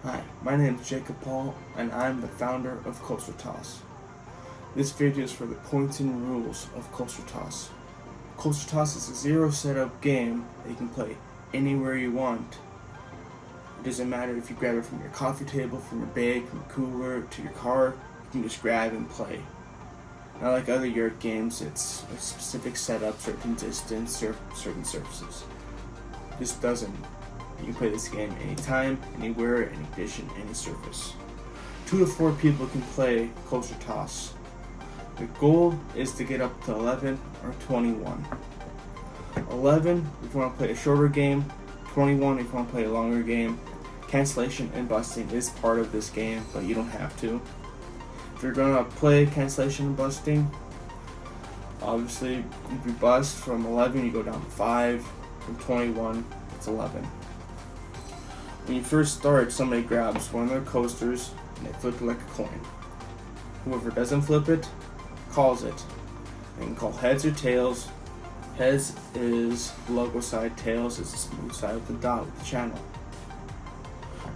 Hi, my name is Jacob Paul, and I'm the founder of Coaster Toss. This video is for the points and rules of Coaster Toss. Coaster Toss is a zero setup game that you can play anywhere you want. It doesn't matter if you grab it from your coffee table, from your bag, from your cooler, to your car, you can just grab and play. Not like other yurt games, it's a specific setup, certain distance, certain surfaces. This doesn't. You can play this game anytime, anywhere, any condition, any surface. 2 to 4 people can play Coaster Toss. The goal is to get up to 11 or 21. 11 if you want to play a shorter game, 21 if you want to play a longer game. Cancellation and busting is part of this game, but you don't have to. If you're going to play cancellation and busting, obviously if you bust from 11 you go down to 5, from 21 it's 11. When you first start, somebody grabs one of their coasters and they flip it like a coin. Whoever doesn't flip it calls it. They can call heads or tails. Heads is the logo side, tails is the smooth side with the dot with the channel.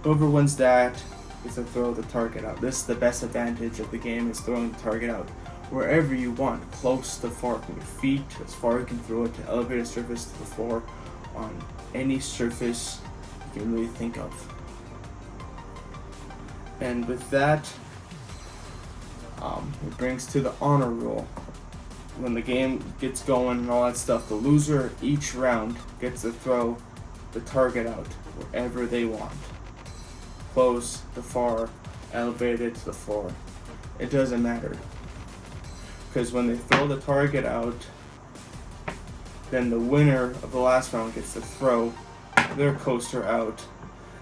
Whoever wins that is to throw the target out. This is the best advantage of the game, is throwing the target out wherever you want, close to far from your feet, as far as you can throw it, to elevated surface, to the floor, on any surface you can really think of. And with that, it brings to the honor rule. When the game gets going and all that stuff, the loser each round gets to throw the target out wherever they want. Close, to far, elevated, to the floor. It doesn't matter. Because when they throw the target out, then the winner of the last round gets to throw their coaster out,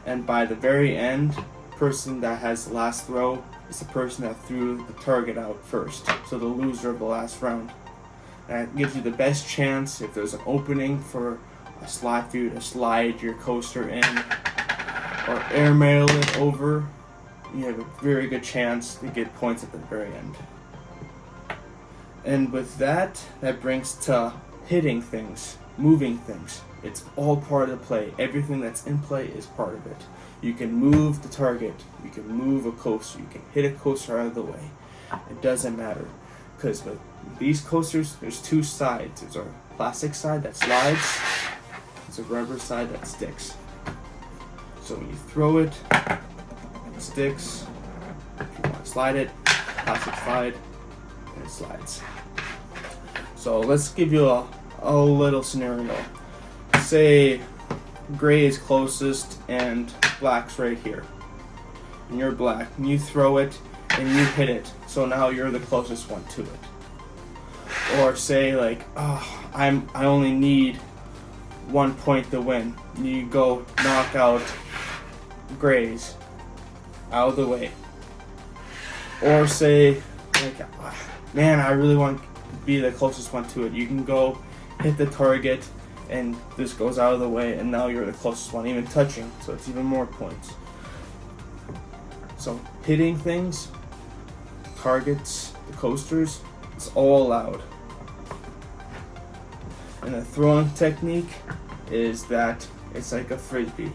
and by the very end, the person that has the last throw is the person that threw the target out first, so the loser of the last round. And it gives you the best chance, if there's an opening for a slide for you to slide your coaster in or airmail it over, you have a very good chance to get points at the very end. And with that, that brings to hitting things, moving things. It's all part of the play. Everything that's in play is part of it. You can move the target, you can move a coaster, you can hit a coaster out of the way. It doesn't matter, because with these coasters, there's 2 sides. There's a plastic side that slides, there's a rubber side that sticks. So when you throw it, it sticks. If you want to slide it, plastic slide, and it slides. So let's give you a little scenario. Say gray is closest and black's right here, and you're black, and you throw it and you hit it, so now you're the closest one to it. Or say like, I only need 1 point to win, and you go knock out grays out of the way. Or say like, man, I really want to be the closest one to it. You can go hit the target and this goes out of the way, and now you're the closest one, even touching, so it's even more points. So hitting things, targets, the coasters, it's all allowed. And the throwing technique is that it's like a frisbee. You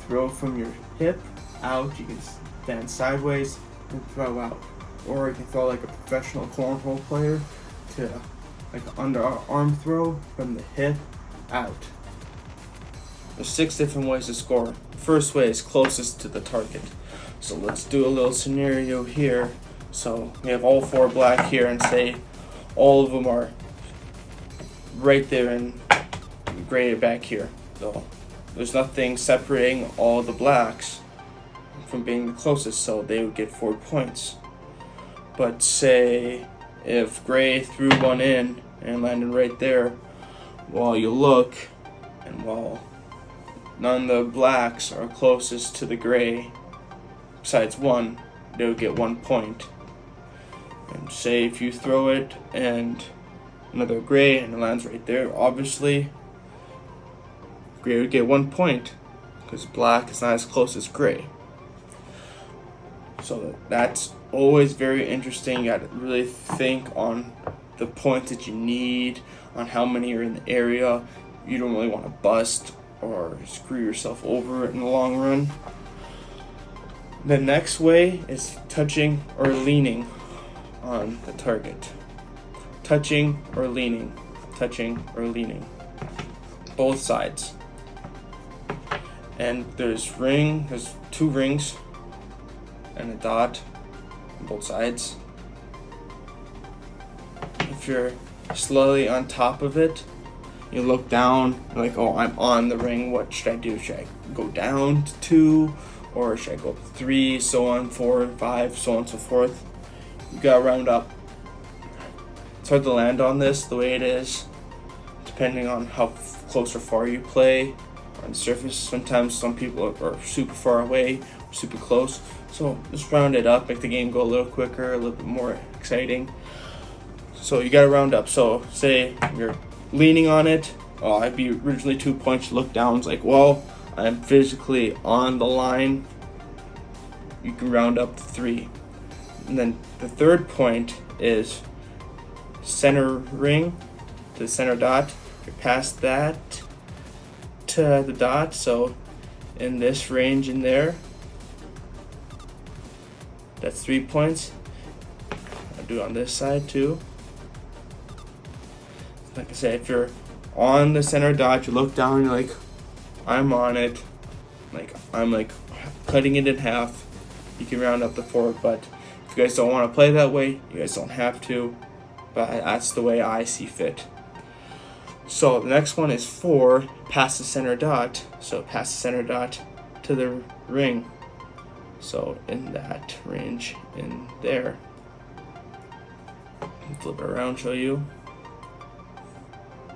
throw from your hip out, you can stand sideways and throw out. Or you can throw like a professional cornhole player, to like an underarm throw from the hip out. There's 6 different ways to score. The first way is closest to the target. So let's do a little scenario here. So we have all 4 black here, and say all of them are right there and graded back here. So there's nothing separating all the blacks from being the closest, so they would get 4 points. But say if gray threw one in and landed right there, while you look, and while none of the blacks are closest to the gray besides one, they would get 1 point. And say if you throw it and another gray and it lands right there, obviously gray would get 1 point, because black is not as close as gray. So that's always very interesting. You gotta really think on the points that you need, on how many are in the area. You don't really want to bust or screw yourself over in the long run. The next way is touching or leaning on the target. Touching or leaning. Touching or leaning. Both sides. And there's two rings and a dot on both sides. If you're slowly on top of it, you look down, like, oh, I'm on the ring, what should I do? Should I go down to 2, or should I go up to 3, so on, 4, 5, so on and so forth? You gotta round up. It's hard to land on this the way it is, depending on how close or far you play on the surface. Sometimes some people are super far away, super close, so just round it up, make the game go a little quicker, a little bit more exciting. So you gotta round up. So say you're leaning on it, I'd be originally 2 points, look down, it's like, well, I'm physically on the line. You can round up to 3. And then the third point is center ring to the center dot. You're past that to the dot, so in this range in there, that's 3 points. I'll do it on this side too. Like I said, if you're on the center dot, you look down, you're like, I'm on it. Like, I'm like cutting it in half. You can round up to 4, but if you guys don't want to play that way, you guys don't have to. But that's the way I see fit. So the next one is 4, past the center dot. So past the center dot to the ring. So in that range in there. Flip it around, show you.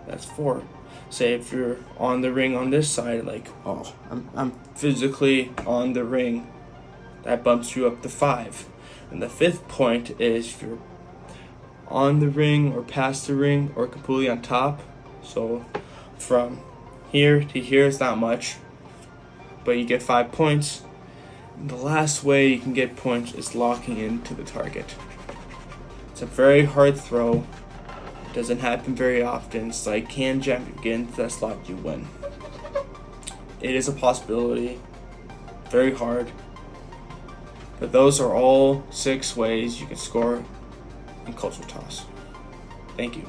That's 4. Say if you're on the ring on this side, like, oh, I'm physically on the ring, that bumps you up to 5. And the 5th point is if you're on the ring or past the ring or completely on top. So from here to here is not much, but you get 5 points. And the last way you can get points is locking into the target. It's a very hard throw. It doesn't happen very often. It's like can jump, you get into that slot, you win. It is a possibility. Very hard. But those are all 6 ways you can score in closer toss. Thank you.